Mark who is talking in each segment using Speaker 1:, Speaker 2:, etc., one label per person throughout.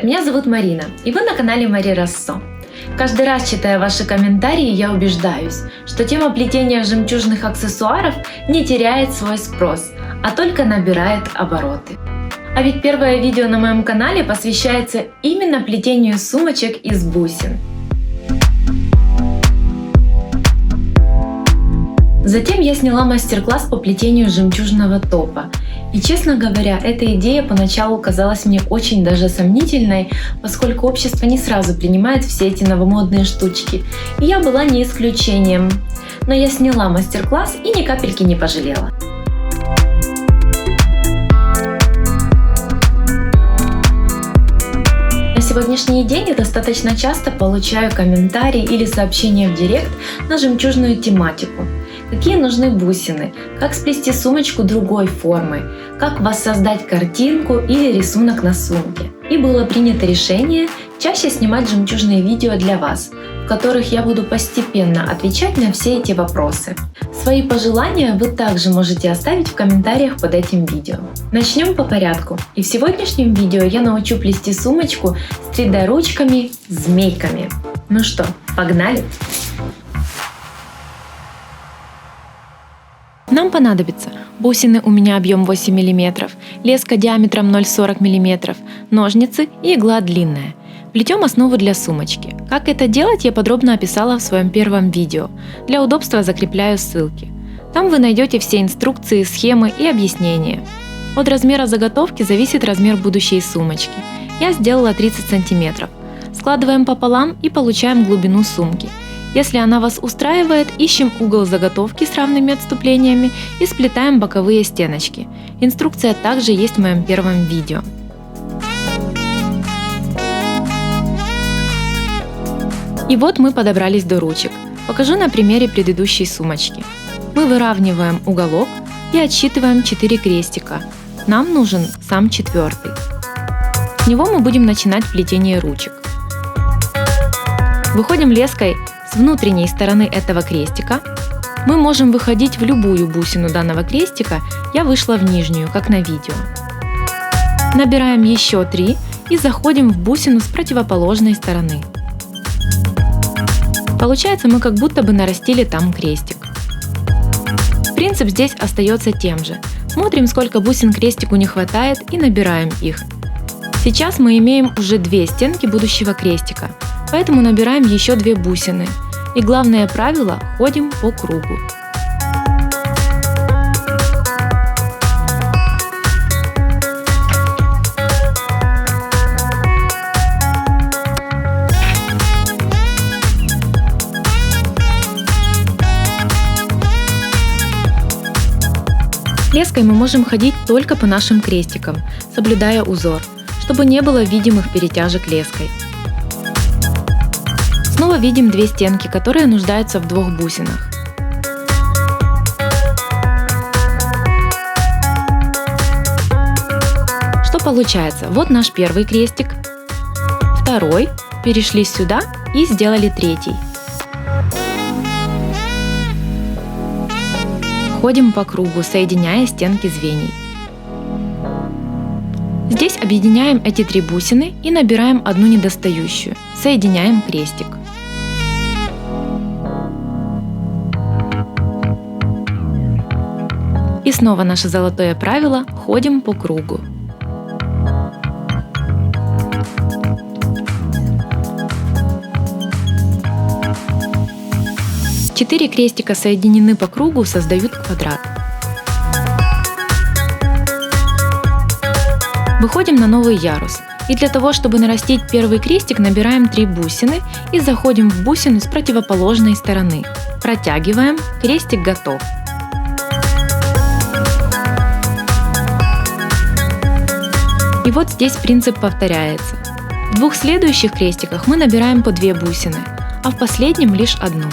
Speaker 1: Привет, меня зовут Марина, и вы на канале Мари Россо. Каждый раз, читая ваши комментарии, я убеждаюсь, что тема плетения жемчужных аксессуаров не теряет свой спрос, а только набирает обороты. А ведь первое видео на моем канале посвящается именно плетению сумочек из бусин. Затем я сняла мастер-класс по плетению жемчужного топа. И честно говоря, эта идея поначалу казалась мне очень даже сомнительной, поскольку общество не сразу принимает все эти новомодные штучки, и я была не исключением. Но я сняла мастер-класс и ни капельки не пожалела. На сегодняшний день я достаточно часто получаю комментарии или сообщения в директ на жемчужную тематику. Какие нужны бусины, как сплести сумочку другой формы, как воссоздать картинку или рисунок на сумке. И было принято решение чаще снимать жемчужные видео для вас, в которых я буду постепенно отвечать на все эти вопросы. Свои пожелания вы также можете оставить в комментариях под этим видео. Начнем по порядку. И в сегодняшнем видео я научу плести сумочку с 3D ручками-змейками. Ну что, погнали! Нам понадобится бусины, у меня объем 8 мм, леска диаметром 0,40 мм, ножницы и игла длинная. Плетем основу для сумочки. Как это делать, я подробно описала в своем первом видео. Для удобства закрепляю ссылки. Там вы найдете все инструкции, схемы и объяснения. От размера заготовки зависит размер будущей сумочки. Я сделала 30 см. Складываем пополам и получаем глубину сумки. Если она вас устраивает, ищем угол заготовки с равными отступлениями и сплетаем боковые стеночки. Инструкция также есть в моем первом видео. И вот мы подобрались до ручек. Покажу на примере предыдущей сумочки. Мы выравниваем уголок и отсчитываем 4 крестика. Нам нужен сам 4-й. С него мы будем начинать плетение ручек. Выходим леской с внутренней стороны этого крестика. Мы можем выходить в любую бусину данного крестика, я вышла в нижнюю, как на видео. Набираем еще 3 и заходим в бусину с противоположной стороны. Получается, мы как будто бы нарастили там крестик. Принцип здесь остается тем же. Смотрим, сколько бусин крестику не хватает, и набираем их. Сейчас мы имеем уже 2 стенки будущего крестика, поэтому набираем еще 2 бусины. И главное правило – ходим по кругу. Леской мы можем ходить только по нашим крестикам, соблюдая узор, чтобы не было видимых перетяжек леской. Снова видим 2 стенки, которые нуждаются в 2 бусинах. Что получается? Вот наш первый крестик, второй, перешли сюда и сделали 3-й. Ходим по кругу, соединяя стенки звеньев. Здесь объединяем эти 3 бусины и набираем одну недостающую. Соединяем крестик. И снова наше золотое правило – ходим по кругу. Четыре крестика соединены по кругу, создают квадрат. Выходим на новый ярус. И для того, чтобы нарастить первый крестик, набираем 3 бусины и заходим в бусину с противоположной стороны. Протягиваем, крестик готов. И вот здесь принцип повторяется. В 2 следующих крестиках мы набираем по 2 бусины, а в последнем лишь одну.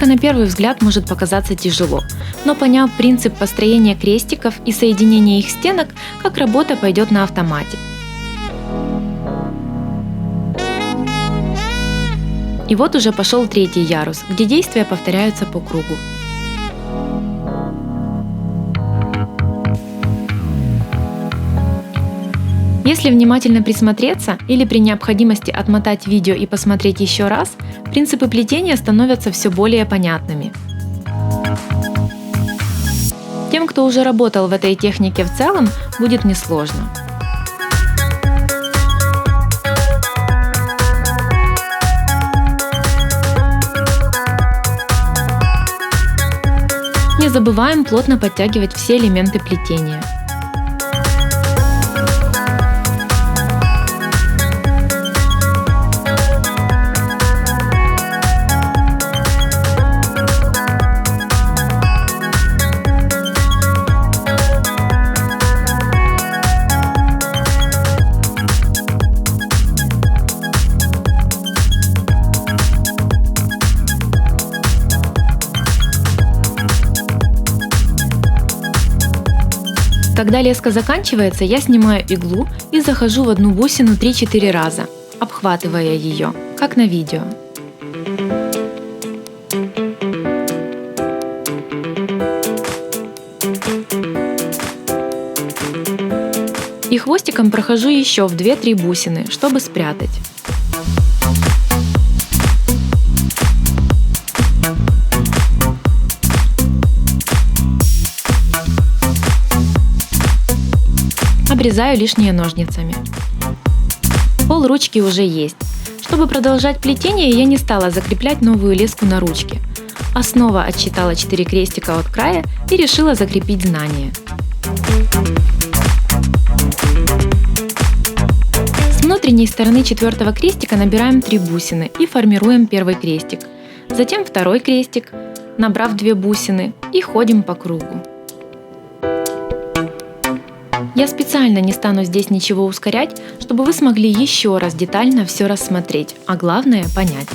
Speaker 1: только на первый взгляд может показаться тяжело, но поняв принцип построения крестиков и соединения их стенок, как работа пойдет на автомате. И вот уже пошел третий ярус, где действия повторяются по кругу. Если внимательно присмотреться или при необходимости отмотать видео и посмотреть еще раз, принципы плетения становятся все более понятными. Тем, кто уже работал в этой технике в целом, будет несложно. Не забываем плотно подтягивать все элементы плетения. Когда леска заканчивается, я снимаю иглу и захожу в одну бусину 3-4 раза, обхватывая ее, как на видео. И хвостиком прохожу еще в 2-3 бусины, чтобы спрятать. Обрезаю лишнее ножницами. Пол ручки уже есть. Чтобы продолжать плетение, я не стала закреплять новую леску на ручке, а снова отсчитала 4 крестика от края и решила закрепить знание. С внутренней стороны 4-го крестика набираем 3 бусины и формируем первый крестик. Затем второй крестик, набрав 2 бусины, и ходим по кругу. Я специально не стану здесь ничего ускорять, чтобы вы смогли еще раз детально все рассмотреть, а главное понять.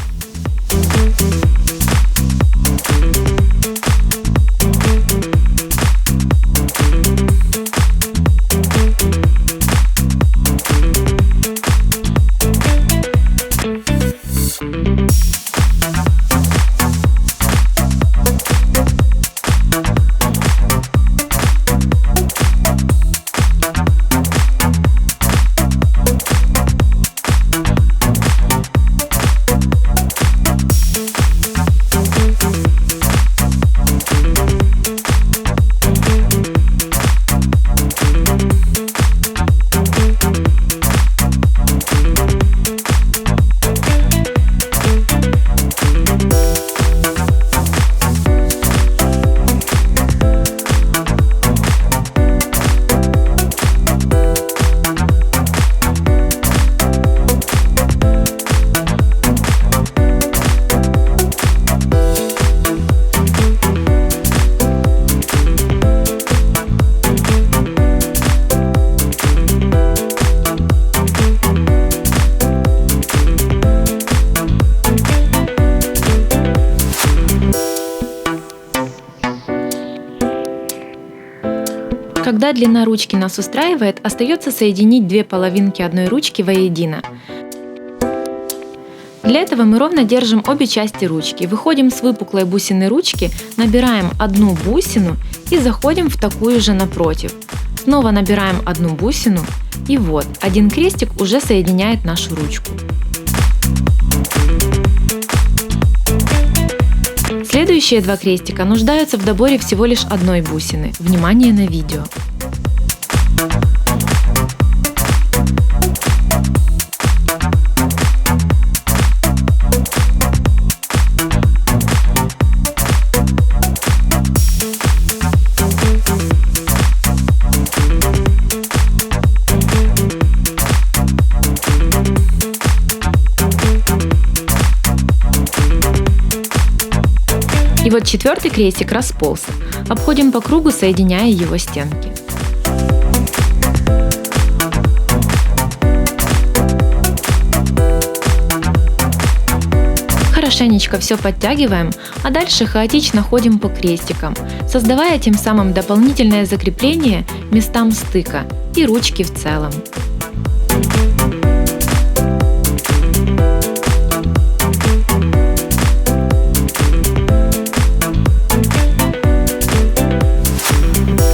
Speaker 1: Когда длина ручки нас устраивает, остается соединить 2 половинки одной ручки воедино. Для этого мы ровно держим обе части ручки, выходим с выпуклой бусины ручки, набираем 1 бусину и заходим в такую же напротив. Снова набираем 1 бусину и вот, 1 крестик уже соединяет нашу ручку. Следующие 2 крестика нуждаются в доборе всего лишь 1 бусины. Внимание на видео. И вот 4-й крестик расползся. Обходим по кругу, соединяя его стенки. Хорошенечко все подтягиваем, а дальше хаотично ходим по крестикам, создавая тем самым дополнительное закрепление местам стыка и ручки в целом.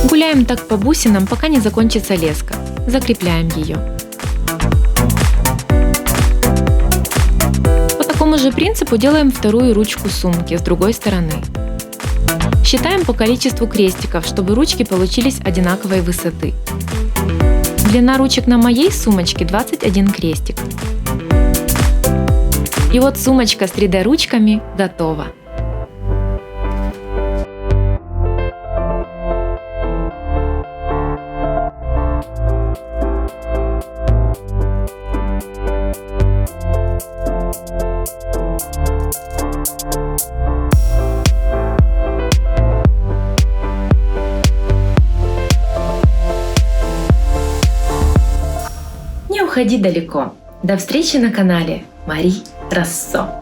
Speaker 1: Гуляем так по бусинам, пока не закончится леска. Закрепляем ее. По такому же принципу делаем вторую ручку сумки с другой стороны. Считаем по количеству крестиков, чтобы ручки получились одинаковой высоты. Длина ручек на моей сумочке 21 крестик. И вот сумочка с 3D ручками готова. Не уходи далеко. До встречи на канале Мари Россо.